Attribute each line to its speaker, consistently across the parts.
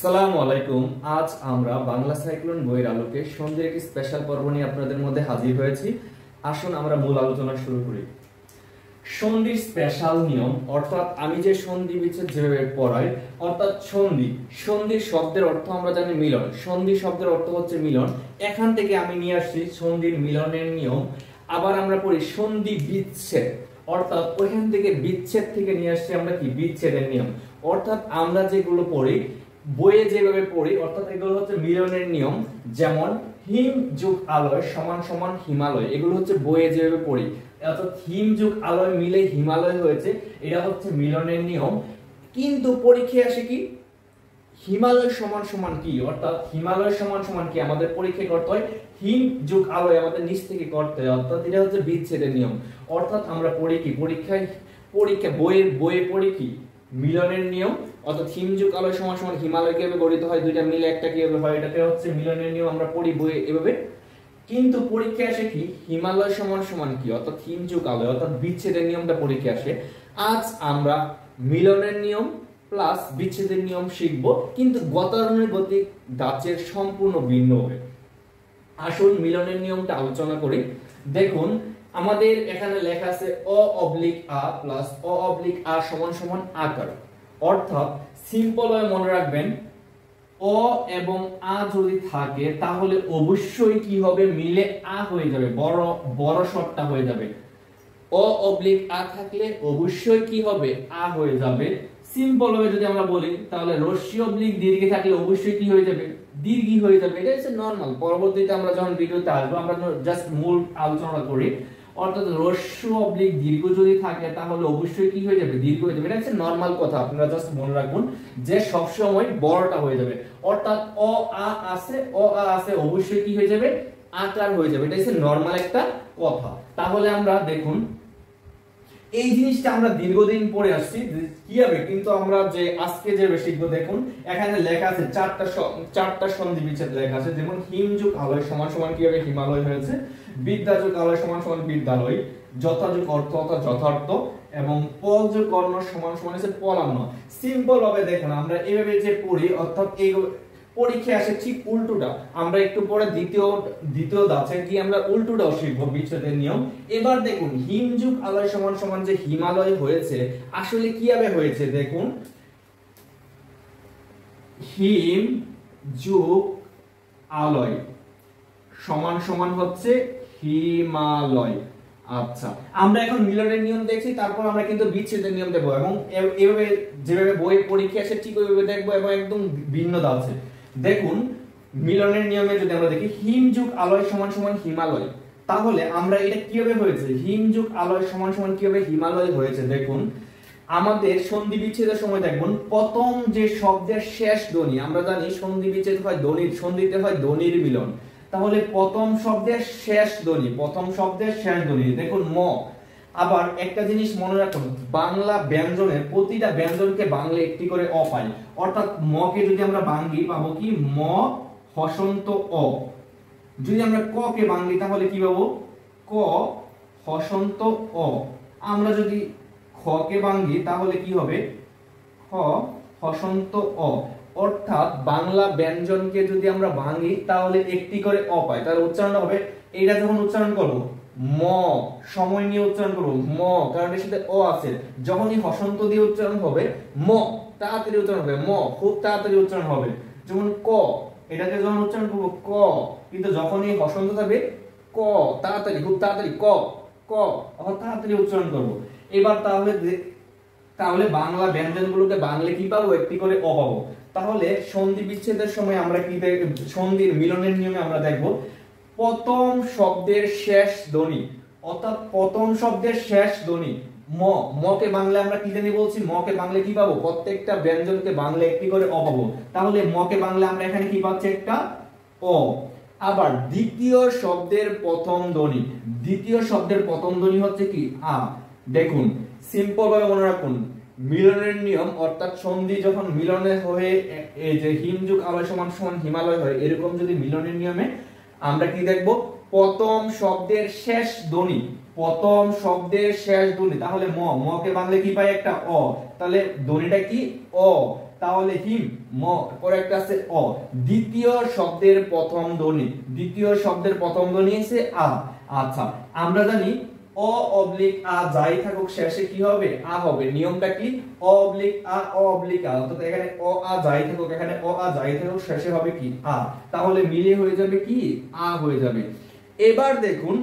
Speaker 1: আসসালামু আলাইকুম। আজ আমরা বাংলা সাইক্লোন বইয়ের আলোকে সন্ধির একটি স্পেশাল পর্ব নিয়ে আপনাদের মধ্যে হাজির হয়েছি। আসুন আমরা মূল আলোচনা শুরু করি। সন্ধির স্পেশাল নিয়ম, অর্থাৎ আমি যে সন্ধি বিচ্ছেদ যেভাবে পড়াই, অর্থাৎ সন্ধির শব্দের অর্থ আমরা জানি মিলন। সন্ধি শব্দের অর্থ হচ্ছে মিলন। এখান থেকে আমি নিয়ে আসছি সন্ধির মিলনের নিয়ম। আবার আমরা পড়ি সন্ধি বিচ্ছেদ, অর্থাৎ ওইখান থেকে বিচ্ছেদ থেকে নিয়ে আসছি আমরা কি বিচ্ছেদের নিয়ম। অর্থাৎ আমরা যেগুলো পড়ি বইয়ে যেভাবে পড়ি, অর্থাৎ এগুলো হচ্ছে মিলনের নিয়ম। যেমন হিম যোগ আলয় সমান সমান হিমালয়, এগুলো হচ্ছে বইয়ে যেভাবে পড়ি। অর্থাৎ হিম যোগ আলয় মিলে হিমালয় হয়েছে, এটা হচ্ছে মিলনের নিয়ম। কিন্তু পরীক্ষায় আসে কি হিমালয় সমান সমান কি, অর্থাৎ হিমালয় সমান সমান কি আমাদের পরীক্ষায় করতে হয় হিম যোগ আলয় আমাদের নিচ থেকে করতে হয়, অর্থাৎ এটা হচ্ছে বিচ্ছেদের নিয়ম। অর্থাৎ আমরা পড়ি কি পরীক্ষা বইয়ে পড়ি কি মিলনের নিয়ম, অর্থাৎ হিম যোগ আলয় সমান সমান হিমালয় কিভাবে গঠিত হয়, দুইটা মিলে একটা কিভাবে হয়, এটাকে হচ্ছে মিলনের নিয়ম। আমরা পড়ি বইয়ে এভাবে। কিন্তু পরীক্ষায় আসে কি হিমালয় সমান সমান কি, অর্থাৎ হিম যোগ আলয় অর্থাৎ বিচ্ছেদের নিয়মটা পরীক্ষায় আসে। আজ আমরা মিলনের নিয়ম প্লাস বিচ্ছেদের নিয়ম শিখব, কিন্তু গতানুগতিক গতি ধাঁচের সম্পূর্ণ ভিন্ন হবে। আসুন মিলনের নিয়মটা আলোচনা করি। দেখুন আমাদের এখানে লেখা আছে অ অবলিক আ প্লাস অ অবলিক আ সমান সমান আকার। অর্থাৎ সিম্পল ভাবে মনে রাখবেন, অ এবং আ যদি থাকে তাহলে অবশ্যই কি হবে মিলে আ হয়ে যাবে, বড় বড় শর্টটা হয়ে যাবে। অ অবলিক আ থাকলে অবশ্যই কি হবে আ হয়ে যাবে। সিম্পল ভাবে যদি আমরা বলি তাহলে রস্যি অবলিক দীর্ঘ থাকলে অবশ্যই কি হয়ে যাবে দীর্ঘ হয়ে যাবে। এটা হচ্ছে নরমাল। পরবর্তীতে আমরা যখন ভিডিওতে আসবো আমরা জাস্ট মূল আলোচনা করি। অর্থাৎ রস্য অবলিক দীর্ঘ যদি থাকে তাহলে অবশ্যই কি হয়ে যাবে দীর্ঘ হয়ে যাবে। এটা হচ্ছে নরমাল কথা, আপনারা জাস্ট মনে রাখুন যে সব সময় বড়টা হয়ে যাবে। অর্থাৎ অ আ আছে অবশ্যই কি হয়ে যাবে আকার হয়ে যাবে। এটা হচ্ছে নরমাল একটা কথা। তাহলে আমরা দেখুন এই জিনিসটা আমরা দীর্ঘদিন পড়ে আসছি কি হবে, কিন্তু আমরা যে আজকে যে শিখবো দেখুন এখানে লেখা আছে চারটা সন্ধি বিচ্ছেদ লেখা আছে। যেমন হিম যোগ আলয় সমান সমান কি হবে হিমালয় হয়েছে, বিদ্যা যোগ আলয় সমান সমান বিদ্যালয়, যথাযোগ অর্থ অর্থাৎ যথার্থ, এবং পল যোগ কর্ণ সমান সমান হচ্ছে পলান্ন। সিম্পল ভাবে দেখুন আমরা এইভাবে যে পড়ি, অর্থাৎ এই পরীক্ষায় আসে ঠিক উল্টোটা। আমরা একটু পরে দ্বিতীয় ধাপে কি আমরা উল্টোটাও শিখবো বিচ্ছেদের নিয়ম। এবার দেখুন হিম যোগ আলয় সমান সমান যে হিমালয় হয়েছে আসলে কিভাবে হয়েছে দেখুন, হিম যোগ আলয় সমান সমান হচ্ছে হিমালয়। আচ্ছা আমরা এখন মিলনের নিয়ম দেখছি, তারপর আমরা কিন্তু বিচ্ছেদের নিয়ম দেখবো, এবং এভাবে যেভাবে বই পরীক্ষা আসে ঠিক ওইভাবে দেখবো, এবং একদম ভিন্নতা আছে। দেখুন মিলনের নিয়মে যদি আমরা দেখি হিম যোগ আলয় সমান সমান হিমালয়, তাহলে আমরা এটা কিভাবে হয়েছে হিম যোগ আলয় সমান সমান কিভাবে হিমালয় হয়েছে। দেখুন আমাদের সন্ধি বিচ্ছেদের সময় দেখুন প্রথম যে শব্দের শেষ ধ্বনি, আমরা জানি সন্ধি বিচ্ছেদ হয় ধ্বনির, সন্ধিতে হয় ধ্বনির মিলন। তাহলে প্রথম শব্দের শেষ ধ্বনি দেখুন ম। আবার একটা জিনিস মনে রাখুন, বাংলা ব্যঞ্জনের প্রতিটা ব্যঞ্জনকে বাংলা একটি করে অ পাই। অর্থাৎ ম কে যদি আমরা বাংলি পাবো কি ম হসন্ত অ। যদি আমরা ক কে বাংলি তাহলে কি পাবো ক হসন্ত অ। আমরা যদি খ কে বাংলি তাহলে কি হবে খ হসন্ত অ। অর্থাৎ বাংলা ব্যঞ্জনকে যদি আমরা ভাঙি তাহলে একটি করে অ পাই। তাহলে উচ্চারণটা হবে, এইটা যখন উচ্চারণ করব ম সময় নিয়ে উচ্চারণ করব ম, কারণ এর সাথে অ আছে। যখনই হসন্ত দিয়ে উচ্চারণ হবে ম তাড়াতাড়ি উচ্চারণ হবে, ম খুব তাড়াতাড়ি উচ্চারণ হবে। যেমন ক, এটাকে যখন উচ্চারণ করব ক, কিন্তু যখনই হসন্ত থাকবে ক তাড়াতাড়ি খুব তাড়াতাড়ি ক ক তাড়াতাড়ি উচ্চারণ করব। এবার তাহলে বাংলা ব্যঞ্জনগুলোকে বাংলা কি পাবো একটি করে অ পাবো। তাহলে সন্ধি বিচ্ছেদের সময় আমরা কি সন্ধির মিলনের নিয়মে আমরা দেখব প্রথম শব্দের শেষ ধ্বনি, অর্থাৎ প্রথম শব্দের শেষ ধ্বনি ম, ম কে বাংলা আমরা কি জানি বলছি ম কে বাংলা কি পাবো প্রত্যেকটা ব্যঞ্জনকে বাংলা একটি করে অ পাবো। তাহলে ম কে বাংলা আমরা এখানে কি পাচ্ছি একটা অ। আবার দ্বিতীয় শব্দের প্রথম ধ্বনি হচ্ছে কি আ। দেখুন সিম্পল ভাবে মনে রাখুন মিলনের নিয়ম, অর্থাৎ সন্ধি যখন মিলনে হয়ে এই যে হিম যোগ আলয় সমান সমান হিমালয় হয়, এরকম যদি মিলনের নিয়মে আমরা কি দেখব প্রথম শব্দের শেষ ধ্বনি তাহলে ম কে বাংলা কি পাই একটা অ। তাহলে ধ্বনিটা কি অ। তাহলে হিম, ম, পরে একটা আছে অ। দ্বিতীয় শব্দের প্রথম ধ্বনি, দ্বিতীয় শব্দের প্রথম ধ্বনি আছে আ। আচ্ছা, আমরা জানি অ অবলিক আ যাই থাকুক শেষে কি হবে? আ হবে। নিয়মটা কি? অ অবলিক আ, অ অবলিক আ, অর্থাৎ এখানে অ আ যাই থাকুক, এখানে অ আ যাই থাকুক শেষে হবে কি? আ। তাহলে মিলে হয়ে যাবে কি? আ হয়ে যাবে। এবার দেখুন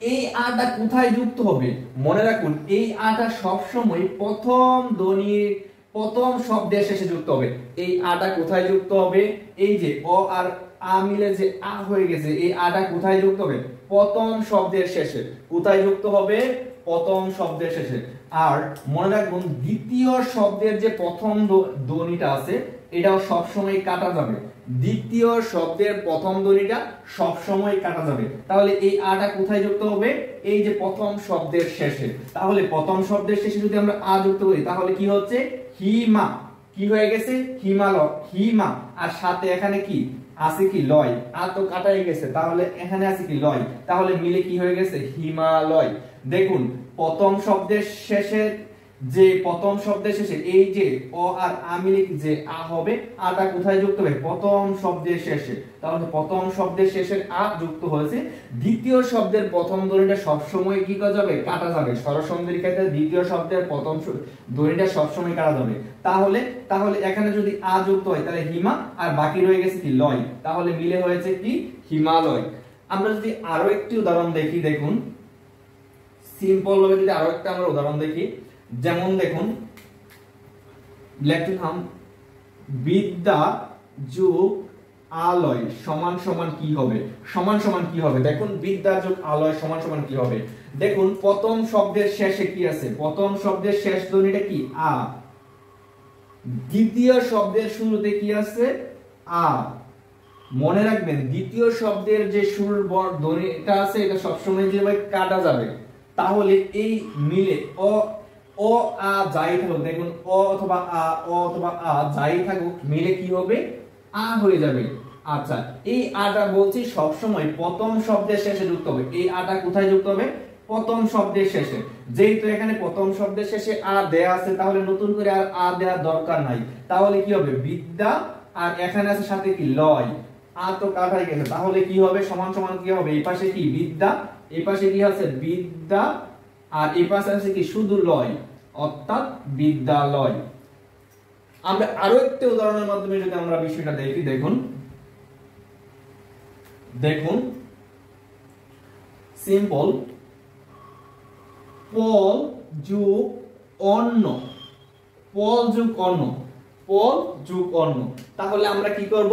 Speaker 1: এই আটা কোথায় যুক্ত হবে? মনে রাখুন এই আটা সবসময় প্রথম ধ্বনির প্রথম শব্দের শেষে যুক্ত হবে। এই আটা কোথায় যুক্ত হবে? এই যে অ আর আ মিলে যে আ হয়ে গেছে, এই আটা কোথায় যুক্ত হবে? প্রথম শব্দের শেষে। কোথায় যুক্ত হবে? প্রথম শব্দের শেষে। আর মনে রাখুন দ্বিতীয় শব্দের যে প্রথম ধ্বনিটা আছে এটাও সবসময় কাটা যাবে। দ্বিতীয় শব্দের প্রথম ধ্বনিটা সবসময় কাটা যাবে। তাহলে এই আটা কোথায় যুক্ত হবে? এই যে প্রথম শব্দের শেষে। তাহলে প্রথম শব্দের শেষে যদি আমরা আ যুক্ত করি তাহলে কি হচ্ছে? হিমা। কি হয়ে গেছে? হিমালয়, হিমা। আর সাথে এখানে কি আছে? কি লয়। আ তো কাটাই গেছে, তাহলে এখানে আছে কি লয়। তাহলে মিলে কি হয়ে গেছে? হিমালয়। দেখুন প্রথম শব্দের শেষে যে প্রথম শব্দের শেষে এই যে অ আর আ মিলে যে আ হবে, আটা কোথায় যুক্ত হবে? প্রথম শব্দের শেষে। তাহলে প্রথম শব্দের শেষে আ যুক্ত হয়েছে। দ্বিতীয় শব্দের প্রথম ধ্বনিটা সবসময় কি করা যাবে? কাটা যাবে। স্বরসন্ধির ক্ষেত্রে দ্বিতীয় শব্দের প্রথম ধ্বনিটা সবসময় কাটা যাবে। তাহলে এখানে যদি আ যুক্ত হয় তাহলে হিমা, আর বাকি রয়ে গেছে কি? লয়। তাহলে মিলে হয়েছে কি? হিমালয়। আমরা যদি আরো একটি উদাহরণ দেখি, দেখুন সিম্পল ভাবে যদি আরো একটা আমরা উদাহরণ দেখি, যেমন দেখুন লিখলাম বিদ্যা যোগ আলয় সমান সমান কি হবে? সমান সমান কি হবে? দেখুন বিদ্যা যোগ আলয় সমান সমান কি হবে? দেখুন প্রথম শব্দের শেষে কি আছে? প্রথম শব্দের শেষ ধ্বনিটা কি? আ। দ্বিতীয় শব্দের শুরুতে কি আছে? আ। মনে রাখবেন দ্বিতীয় শব্দের যে শুরুর ধ্বনিটা আছে এটা সবসময় যেভাবে কাটা যাবে। তাহলে এই মিলে অ আ যাই থাকুক, দেখুন অ অথবা আ, অ অথবা আ যাই থাকুক মিলে কি হবে? আ হয়ে যাবে। আচ্ছা, এই আটা বলছি সবসময় প্রথম শব্দের শেষে যুক্ত হবে। এই আটা কোথায় যুক্ত হবে? প্রথম শব্দের শেষে। যেহেতু এখানে প্রথম শব্দের শেষে আ দেয়া আছে তাহলে নতুন করে আর আ দেওয়ার দরকার নাই। তাহলে কি হবে? বিদ্যা, আর এখানে আছে সাথে কি? লয়। আ তো কাটাই গেছে, তাহলে কি হবে? সমান সমান কি হবে? এই পাশে কি? বিদ্যা, এই পাশে কি আছে? বিদ্যা, আর এই পাশে আছে কি? শুধু লয়, অর্থাৎ বিদ্যালয়। আমরা আরো একটি উদাহরণের মাধ্যমে যদি আমরা বিষয়টা দেখি, দেখুন দেখুন সিম্পল পল যোগ অন্য, পল যোগ অন্য, পল যোগ অন্য। তাহলে আমরা কি করব?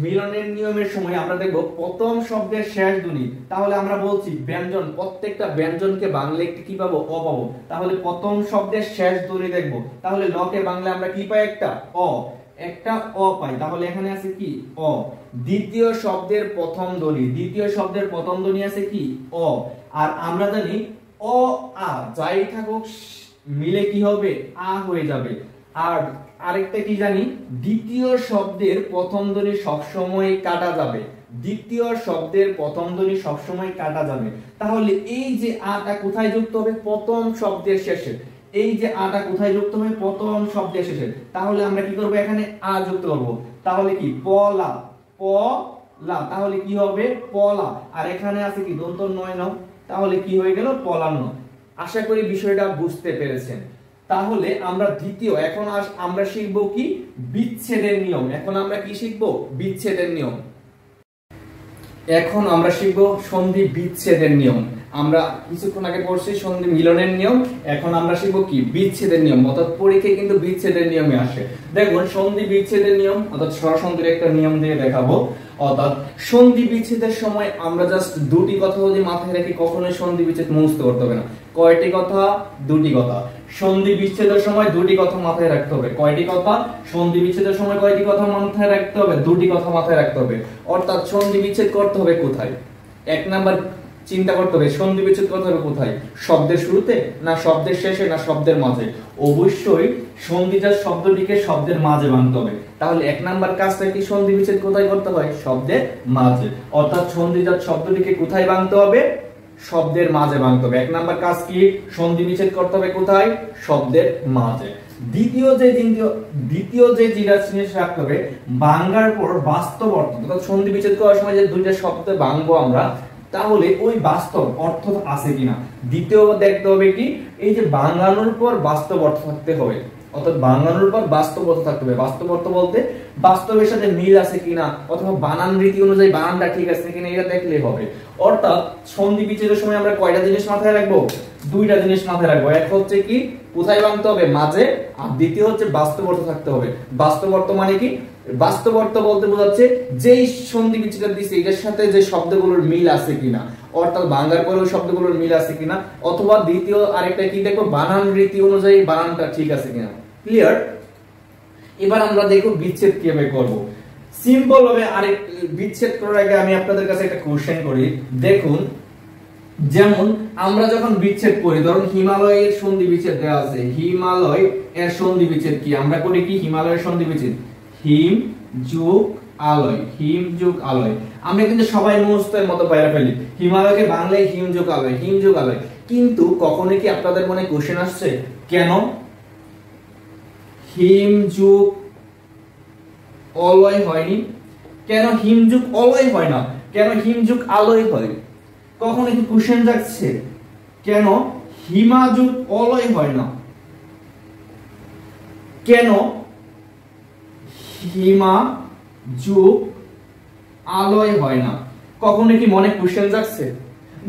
Speaker 1: মিলনের নিয়মের সময় আমরা দেখব প্রথম শব্দের শেষ ধ্বনি। তাহলে আমরা বলছি ব্যঞ্জন, প্রত্যেকটা ব্যঞ্জনকে বাংলা একটি কি পাবো? অ পাবো। তাহলে প্রথম শব্দের শেষ ধ্বনি দেখব। তাহলে লকে বাংলা আমরা কি পাই? একটা অ, একটা অ পাই। তাহলে এখানে আছে কি? অ। দ্বিতীয় শব্দের প্রথম ধ্বনি, দ্বিতীয় শব্দের প্রথম ধ্বনি আছে কি? অ। আর আমরা জানি অ আ যাই থাকুক মিলে কি হবে? আ হয়ে যাবে। আর আরেকটা কি জানি? দ্বিতীয় শব্দের প্রথম ধ্বনি সবসময় কাটা যাবে। দ্বিতীয় শব্দের প্রথম ধ্বনি সবসময় কাটা যাবে। তাহলে এই যে আটা কোথায় যুক্ত হবে? প্রথম শব্দের শেষে। এই যে আটা কোথায় যুক্ত হবে? প্রথম শব্দের শেষে। তাহলে আমরা কি করব? এখানে আ যুক্ত করব। তাহলে কি? পলা, পলা। তাহলে কি হবে? পলা। আর এখানে আছে কি? দন্ত নয় নাও, তাহলে কি হয়ে গেল? পলান্ন। আশা করি বিষয়টা বুঝতে পেরেছেন। তাহলে আমরা দ্বিতীয়, এখন আমরা শিখবো কি? বিচ্ছেদের নিয়ম। এখন আমরা কি শিখবো? বিচ্ছেদের নিয়ম। এখন আমরা শিখবো সন্ধি বিচ্ছেদের নিয়ম। আমরা কিছুক্ষণ আগে পড়ছি সন্ধি মিলনের নিয়ম, এখন আমরা শিখবো কি? বিচ্ছেদের নিয়ম। অর্থাৎ পরীক্ষায় কিন্তু বিচ্ছেদের নিয়মে আসে। দেখুন সন্ধি বিচ্ছেদের নিয়ম, অর্থাৎ স্বরসন্ধির একটা নিয়ম দিয়ে দেখাবো। অর্থাৎ সন্ধি বিচ্ছেদের সময় আমরা জাস্ট দুটি কথা যদি মাথায় রাখি, কখনোই সন্ধি বিচ্ছেদ মুখস্থ করতে হবে না। কয়টি কথা? দুটি কথা। সন্ধি বিচ্ছেদের সময় দুটি কথা মাথায় রাখতে হবে। কয়টি কথা? সন্ধি বিচ্ছেদের সময় কয়টি কথা মাথায় রাখতে হবে? দুটি কথা মাথায় রাখতে হবে। অর্থাৎ সন্ধি বিচ্ছেদ করতে হবে কোথায়? এক নাম্বার চিন্তা করতে হবে সন্ধি বিচ্ছেদ করতে হবে কোথায়? শব্দের শুরুতে, না শব্দের শেষে, না শব্দের মাঝে? অবশ্যই সন্ধিজাত শব্দটিকে শব্দের মাঝে বাঁধতে হবে। তাহলে এক নাম্বার কাজটা কি? সন্ধি বিচ্ছেদ কোথায় করতে হয়? শব্দের মাঝে। অর্থাৎ সন্ধিজাত শব্দটিকে কোথায় বাঁধতে হবে? শব্দের মাঝে বাঁধতে হবে। এক নাম্বার কাজ কি? সন্ধি বিচ্ছেদ করতে হবে কোথায়? শব্দের মাঝে। দ্বিতীয় যে জিনিস রাখতে হবে, ভাঙার পর বাস্তব অর্থ, অর্থাৎ সন্ধি বিচ্ছেদ করার সময় যে দুইটা শব্দ ভাঙবো আমরা, তাহলে ওই বাস্তব অর্থ আছে কিনা। দ্বিতীয় দেখতে হবে কি, এই যে ভাঙানোর পর বাস্তব অর্থ থাকতে হবে, অর্থাৎ ভাঙানোর পর বাস্তব অর্থ থাকতে হবে। বাস্তব অর্থ বলতে বাস্তবের সাথে মিল আছে কিনা, অথবা বানান রীতি অনুযায়ী বানানটা ঠিক আছে কিনা, এটা দেখলেই হবে। অর্থাৎ সন্ধি বিচ্ছেদের সময় আমরা কয়টা জিনিস মাথায় রাখবো? দুইটা জিনিস মাথায় রাখবো। এক হচ্ছে কি, কোথায় ভাঙতে হবে, মাঝে, আর দ্বিতীয় হচ্ছে বাস্তব অর্থ থাকতে হবে। বাস্তব অর্থ মানে কি? বাস্তব অর্থ বলতে বোঝাচ্ছে যেই সন্ধি বিচ্ছেদ দিচ্ছে এটার সাথে যে শব্দগুলোর মিল আছে কিনা, অর্থাৎ ভাঙার পরে ওই শব্দগুলোর মিল আছে কিনা, অথবা দ্বিতীয় আরেকটা কি দেখবো, বানান রীতি অনুযায়ী বানানটা ঠিক আছে কিনা। ক্লিয়ার? এবার আমরা দেখব বিচ্ছেদ কিভাবে করব। সিম্পল ভাবে আরেক বিচ্ছেদ করার আগে আমি আপনাদের কাছে একটা কোশ্চেন করি। দেখুন, যেমন আমরা যখন বিচ্ছেদ করি, ধরুন হিমালয়ের সন্ধি বিচ্ছেদ দেওয়া আছে, হিমালয় এর সন্ধি বিচ্ছেদ কি আমরা করি? কি হিমালয়ের সন্ধি বিচ্ছেদ হিম যোগ আলয়, হিম যোগ আলয়। আমরা কিন্তু সবাই মুখস্থের মতো বাইরে ফেলি, হিমালয়কে বাংলায় হিম যোগ আলয়, হিম যোগ আলয়। কিন্তু কখনো কি আপনাদের মনে কোশ্চেন আসছে কেন হিম যোগ অলয় হয়নি? কেন হিম যোগ অলয় হয় না? কেন হিম যোগ আলয় হয়? কখনো কি কোশ্চেন যাচ্ছে কেন হিমা যোগ অলয় হয় না? কেন হিমা যোগ আলয় হয় না? কখনো কি মনে কোশ্চেন যাচ্ছে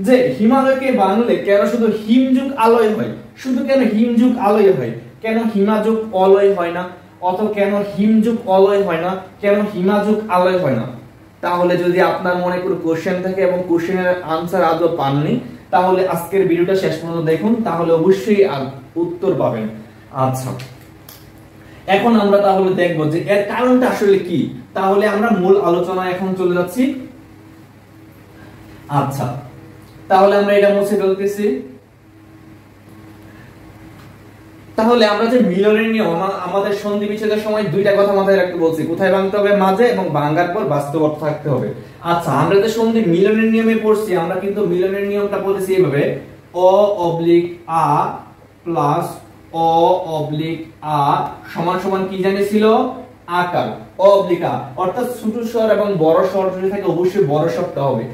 Speaker 1: যে হিমালয়কে বাংলাতে কেন শুধু হিম যোগ আলয় হয়, শুধু কেন হিম যোগ আলয় হয়, কেন হিমা যোগ অলয় হয় না, অথবা কেন হিম যোগ অলয় হয় না, কেন হিমা যোগ আলয় হয় না? তাহলে যদি আপনার মনে কোনো কোশ্চেন থাকে এবং কোশ্চেনের আনসার আজও পাননি, তাহলে আজকের ভিডিওটা শেষ পর্যন্ত দেখুন, তাহলে অবশ্যই উত্তর পাবেন। আচ্ছা, এখন আমরা তাহলে দেখব যে এর কারণটা আসলে কি। তাহলে আমরা মূল আলোচনায় এখন চলে যাচ্ছি। আচ্ছা, তাহলে আমরা এটা মুছে ফেলতেছি। তাহলে আমরা যে মিলনের নিয়ম, আমাদের সন্ধি বিচ্ছেদের সময় দুইটা কথা মাথায় রাখতে বলছি, কোথায় ভাঙতে হবে, মাঝে, এবং ভাঙার পর বাস্তব অর্থ থাকতে হবে। আচ্ছা, আমরা যে সন্ধি মিলনের নিয়মে পড়ছি, আমরা কিন্তু মিলনের নিয়মটা পড়েছি এইভাবে, অ অবলিক আ প্লাস অ অবলিক আ সমান সমান কি জানিয়েছিল? আকার। অ অবলিক আ অর্থাৎ ছোট স্বর এবং বড় স্বর যদি থাকে অবশ্যই বড় স্বরটা হবে।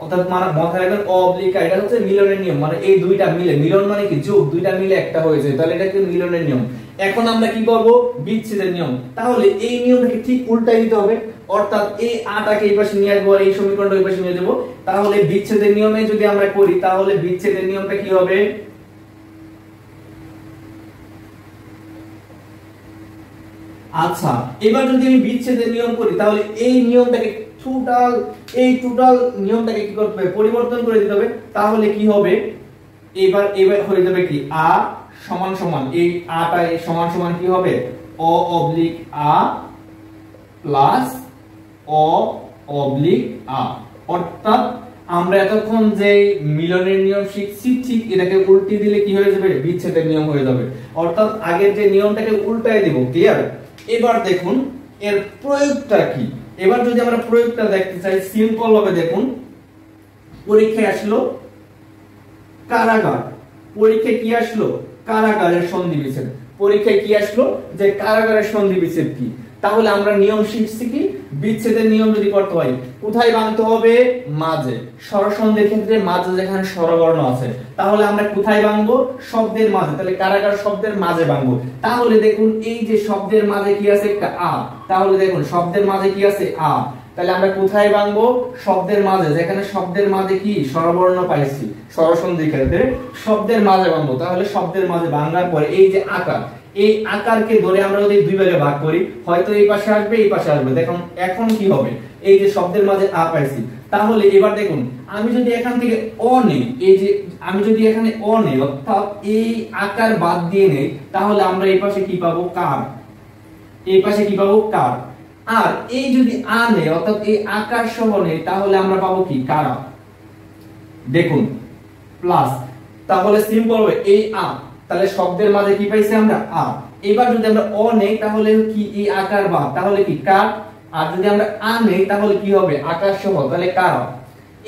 Speaker 1: অর্থাৎ মানে মাথায় রাখবেন অ অবলিক আ, এটা হচ্ছে মিলনের নিয়ম, মানে এই দুইটা মিলে, মিলন মানে কি যোগ, দুইটা মিলে একটা হয়ে যায়, তাহলে এটা কি মিলনের নিয়ম। এখন আমরা কি করব? বিচ্ছেদের নিয়ম। তাহলে এই নিয়মটাকে ঠিক উল্টাই দিতে হবে, অর্থাৎ এই আটাকে এই পাশে নিয়ে আসবো আর এই সমীকরণটা এই পাশে নিয়ে যাব। তাহলে বিচ্ছেদের নিয়মে যদি আমরা করি, তাহলে বিচ্ছেদের নিয়মটা কি হবে? আচ্ছা, এবার যদি আমি বিচ্ছেদের নিয়ম করি, তাহলে এই নিয়মটাকে টোটাল নিয়মটাকে কি করতে হবে? পরিবর্তন করে দিতে হবে। তাহলে কি হবে? এবার হয়ে যাবে কি আ সমান সমান, এই আটা সমান সমান কি হবে? অ অবলিক আ প্লাস অ অবলিক আ। অর্থাৎ আমরা এতক্ষণ যে মিলনের নিয়ম শিখছি, ঠিক এটাকে উল্টে দিলে কি হয়ে যাবে? বিচ্ছেদের নিয়ম হয়ে যাবে। অর্থাৎ আগের যে নিয়মটাকে উল্টায় দিব। ক্লিয়ার? এবার দেখুন এর প্রয়োগটা কি। এবার যদি আমরা প্রয়োগটা দেখতে চাই, সিম্পল ভাবে দেখুন, পরীক্ষায় আসলো কারাগার, পরীক্ষায় কি আসলো? কারাগারের সন্ধি বিচ্ছেদ। পরীক্ষায় কি আসলো? যে কারাগারের সন্ধি বিচ্ছেদ কি। তাহলে আমরা নিয়ম শিখছি কি? বিচ্ছেদের নিয়ম যদি করতে হয় কোথায় ভাঙতে হবে? মাঝে। স্বরসন্ধির ক্ষেত্রে মাঝে যেখানে স্বরবর্ণ আছে, তাহলে আমরা কোথায় ভাঙবো? শব্দের মাঝে। তাহলে কারাগার শব্দের মাঝে ভাঙবো। তাহলে দেখুন এই যে শব্দের মাঝে কি আছে? একটা আ। তাহলে দেখুন শব্দের মাঝে কি আছে? আ। তাহলে আমরা কোথায় ভাঙবো? শব্দের মাঝে, যেখানে শব্দের মাঝে কি স্বরবর্ণ পাইছি, স্বরসন্ধির ক্ষেত্রে শব্দের মাঝে ভাঙবো। তাহলে শব্দের মাঝে ভাঙার পরে এই যে আকার, এই আকারকে ধরে আমরা যদি দুই ভাগে ভাগ করি, হয়তো এই পাশে আসবে, এই পাশে আসবে। দেখুন এখন কি হবে? এই যে শব্দের মাঝে আ পাইছি, তাহলে এবার দেখুন আমি যদি এখান থেকে অ নেই, এই যে আমি যদি এখানে অ নেই, অর্থাৎ এই আকার বাদ দিয়ে নেই, তাহলে আমরা এই পাশে কি পাবো? কার। এই পাশে কি পাবো? কার। আর এই যদি আ নেই, অর্থাৎ এই আকার সহ নেই, তাহলে আমরা পাবো কি? কারা। দেখুন প্লাস, তাহলে সিম্পল হবে এই আ, তাহলে শব্দের মাঝে কি পাইছি আমরা? আ। এবার যদি আমরা অ নেই, তাহলে কি এই আকার বাদ, তাহলে কি? কার। আর যদি আমরা আ নেই, তাহলে কি হবে? আকার সহ, তাহলে কার।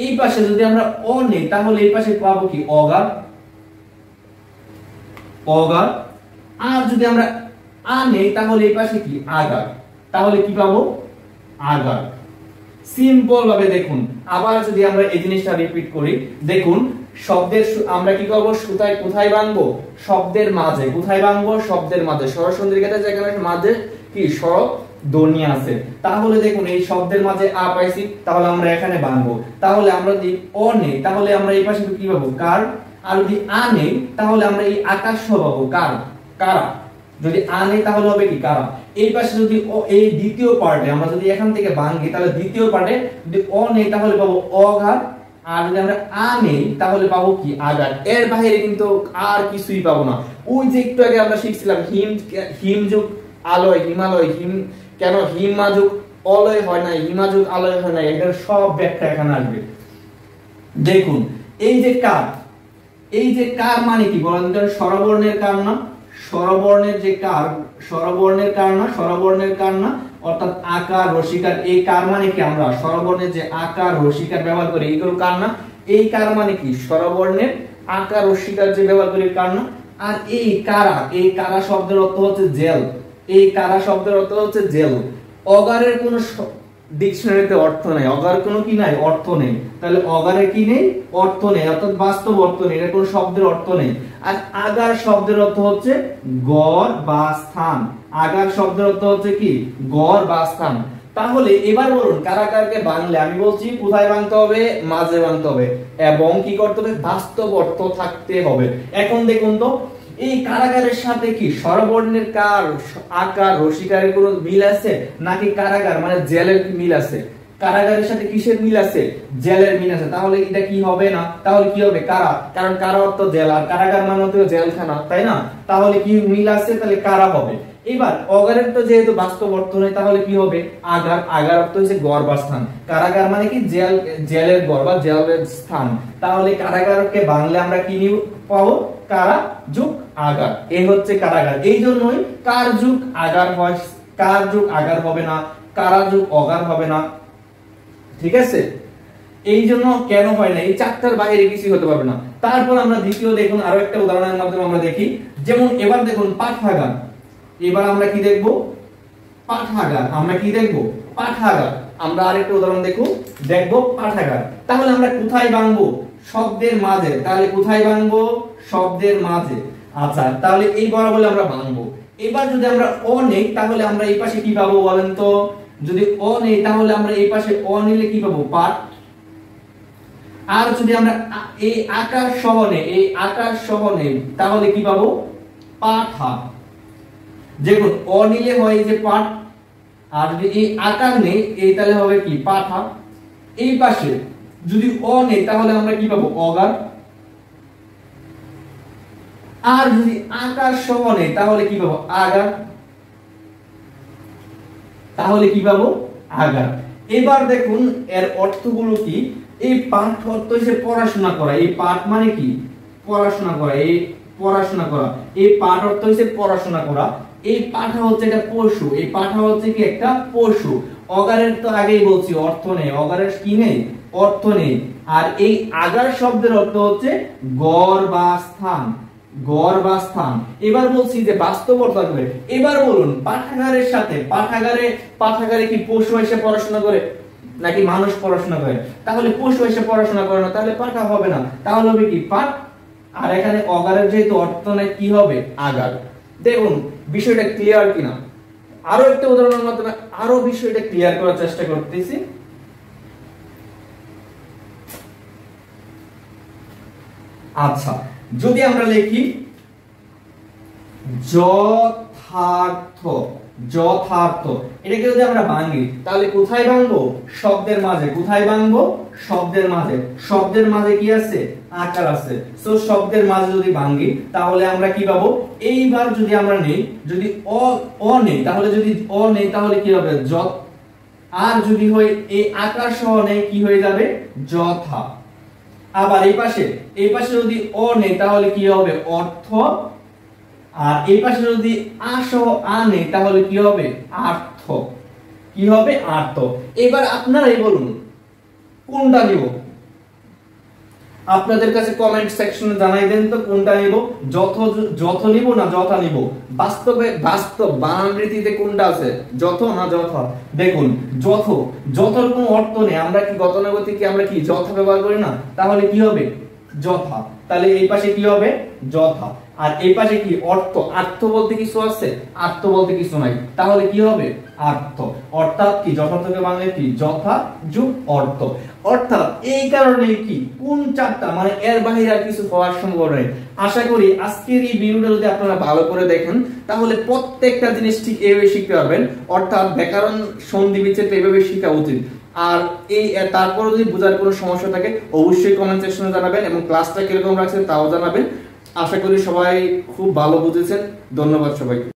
Speaker 1: এই পাশে যদি আমরা অ নেই, তাহলে এই পাশে পাবো কি? অগার। অগার। আর যদি আমরা আ নেই তাহলে এই পাশে কি আগার, তাহলে কি পাবো আগার। সিম্পল ভাবে দেখুন, আবার যদি আমরা এই জিনিসটা রিপিট করি, দেখুন শব্দের আমরা কি করব, সুতায় কোথায় বাঁধবো, শব্দের মাঝে। কোথায় বাঁধবো, শব্দের মাঝে। স্বরসন্ধির ক্ষেত্রে যেখানে মাঝে কি স্বর ধ্বনি আছে, তাহলে দেখুন এই শব্দের মাঝে আ পাইছি, তাহলে আমরা এখানে বাঁধবো। তাহলে আমরা যদি অ নেই তাহলে আমরা এই পাশে কি পাবো কার, আর যদি আ নেই তাহলে আমরা এই আকাশ পাবো কার, কারা। যদি আ নেই তাহলে হবে কি কারা। এই পাশে যদি এই দ্বিতীয় পার্টে আমরা যদি এখান থেকে ভাঙি, তাহলে দ্বিতীয় পার্টে যদি অ নেই তাহলে পাবো অঘাত, আর যদি আমরা আ নেই তাহলে পাবো কি আঘাত। এর বাইরে কিন্তু আর কিছুই পাবো না। ওই যে একটু আগে আমরা শিখছিলাম হিম যুগ আলয়, হিমালয়, হিম কেন হিমাযুগ অলয় হয় না, হিমাযুগ আলয় হয় না, এটার সব ব্যাখ্যা এখানে আসবে। দেখুন এই যে কার, এই যে কার মানে কি বলেন তো, স্বরবর্ণের কার না, স্বরবর্ণের যে কার, স্বরবর্ণের কার না, স্বরবর্ণের কার না, অর্থাৎ আকার রসিকার। এই কার মানে কি, আমরা স্বরবর্ণের যে আকার রসিকার ব্যবহার করি এগুলো কার না। এই কার মানে কি স্বরবর্ণের আকার রসিকার যে ব্যবহার করি কার না। আর এই কারা, এই কারা শব্দের অর্থ হচ্ছে জেল। এই কারা শব্দের অর্থ হচ্ছে জেল। অগারের কোন ডিকশনারিতে অর্থ নেই, অগার কোনো কি নাই, অর্থ নেই। তাহলে অগারে কি নেই, অর্থ নেই, অর্থাৎ বাস্তব অর্থ নেই, এর কোনো শব্দের অর্থ নেই। আর আগার শব্দের অর্থ হচ্ছে গড় বা স্থান। আগার শব্দের অর্থ হচ্ছে কি গড় বা স্থান। তাহলে এবার বলুন কারাগারকে বাংলা আমি বলছি কোথায় বাংতে হবে, মাঝে বাংতে হবে, এবং কি করতে হবে, বাস্তব অর্থ থাকতে হবে। এখন দেখুন তো এই কারাগারের সাথে কি স্বরবর্ণের কার আকার রসিকারের কোনো মিল আছে, নাকি কারাগার মানে জেলের মিল আছে। কারাগারের সাথে কিসের মিল আছে, জেলের মিল আছে। তাহলে এটা কি হবে না, তাহলে কি হবে কারা, কারণ কারা অর্থ জেল, আর কারাগার মানে তো জেলখানা, তাই না। তাহলে কি মিল আছে, তাহলে কারা হবে। এবার অগারের তো যেহেতু বাস্তব অর্থ নেই, তাহলে কি হবে আগার। আগার অর্থ হচ্ছে গড় বা স্থান। কারাগার মানে কি জেল, জেলের গড় বা জেলের স্থান। তাহলে কারাগারকে বাংলা আমরা কি নিব পাবো, কারা যুগ আগার। এই হচ্ছে কারাগার। এই জন্যই কার যুগ আগার হয়, কার যুগ আগার হবে না, কারা যুগ অগার হবে না, ঠিক আছে। এই জন্য কেন হয় না, এই চারটার বাইরে কিছু হতে পারবে না। তারপর আমরা দ্বিতীয় দেখুন আরো একটা উদাহরণের মাধ্যমে আমরা দেখি। যেমন এবার দেখুন পাঠাগার। এবার আমরা কি দেখব, পাঠাগার। আমরা কি দেখব, পাঠাগার। আমরা আরেকটা উদাহরণ দেখব পাঠাগার। তাহলে আমরা কোথায় বাংবো, শব্দের মাঝে। তাহলে কোথায় বাংবো, শব্দের মাঝে। আচ্ছা তাহলে এই বরাবর আমরা বাংবো। এবার যদি আমরা অ নেই তাহলে আমরা এই পাশে কি পাবো বলেন তো, যদি অ নেই তাহলে আমরা এই পাশে অ নিলে কি পাবো পাঠ। আর যদি আমরা এই আকার সহ নেই, এই আকার সহ নেই তাহলে কি পাবো পাঠা। দেখুন অ নিলে হয় যে পাঠ, আর যদি এই আকার নেই এই তাহলে হবে কি পাঠা। এই পাশে যদি অ নেই তাহলে আমরা কি পাবো অগার। আর যদি আকার সহ নেই তাহলে কি পাবো আগার, তাহলে কি পাবো আগার। এবার দেখুন এর অর্থগুলো কি। এই পাঠ অর্থ হচ্ছে পড়াশোনা করা। এই পাঠ মানে কি পড়াশোনা করা, এই পড়াশোনা করা। এই পাঠ অর্থ হচ্ছে পড়াশোনা করা। এই পাঠা হচ্ছে একটা পশু, এই পাঠা হচ্ছে কি একটা পশু। অগারের তো আগেই বলছি অর্থ নেই, অগারের কি নেই অর্থ নেই। আর এই আগার শব্দের অর্থ হচ্ছে গড় বা স্থান, গড় বা স্থান। এবার বলছি যে বাস্তব অর্থ থাকবে। এবার বলুন পাঠাগারের সাথে, পাঠাগারে কি পশু এসে পড়াশোনা করে নাকি মানুষ পড়াশোনা করে। তাহলে পশু এসে পড়াশোনা করে না, তাহলে পাঠা হবে না, তাহলে হবে কি পাঠ। আর এখানে অগারের যেহেতু অর্থ নেই কি হবে আগার। দেখুন বিষয়টা ক্লিয়ার কিনা। আরো একটা উদাহরণের মাধ্যমে আরো বিষয়টা ক্লিয়ার করার চেষ্টা করতেছি। আচ্ছা যদি আমরা লিখি যথার্থ, যথার্থ এটাকে যদি আমরা ভাঙি তাহলে কোথায় ভাঙবো শব্দের মাঝে। কোথায় ভাঙবো শব্দের মাঝে। শব্দের মাঝে কি আছে আকার আছে। সো শব্দের মাঝে যদি ভাঙি তাহলে আমরা কি পাবো। এইবার যদি আমরা নেই, যদি অ নেই তাহলে, যদি অ নেই তাহলে কি হবে যত। আর যদি হয় এই আকার সহ নেই কি হয়ে যাবে যথা। আবার এই পাশে যদি অ নেই তাহলে কি হবে অর্থ। আর এই পাশে যদি আ সহ আ নেই তাহলে কি হবে আর্থ। কি হবে আর্থ। এবার আপনারাই বলুন কোনটা নিব। আপনাদের কাছে কমেন্ট সেকশনে জানাই দেন তো কোনটা নিব, যথ নিব না যথা নিব। বাস্তব বানান রীতিতে কোনটা আছে, যথ না যথা? দেখুন যথর কোনো অর্থ নেই, আমরা কি গতানুগতিকে আমরা কি যথা ব্যবহার করি না, তাহলে কি হবে যথা। তাহলে এই পাশে কি হবে যথা, আর এই পাশে কি আর্থ বলতে কিছু আছে, আর্থ বলতে কিছু নাই, তাহলে কি হবে আর্থ। অর্থাৎ কি যথা থেকে বাংলায় কি যথা যোগ অর্থ। অর্থাৎ এই কারণে কি কোন চারটা মানে এর বাইরে আর কিছু হওয়ার সম্ভব নেই। আশা করি আজকের এই ভিডিওটা যদি আপনারা ভালো করে দেখেন তাহলে প্রত্যেকটা জিনিস ঠিক এইভাবে শিখতে পারবেন। অর্থাৎ ব্যাকরণ সন্ধি বিচ্ছেদটা এইভাবে শেখা উচিত। আর এই তারপর যদি বোঝার কোনো সমস্যা থাকে অবশ্যই কমেন্ট সেকশনে জানাবেন এবং ক্লাসটা কিরকম রাখছেন তাও জানাবেন। আশা করি সবাই খুব ভালো বুঝেছেন। ধন্যবাদ সবাইকে।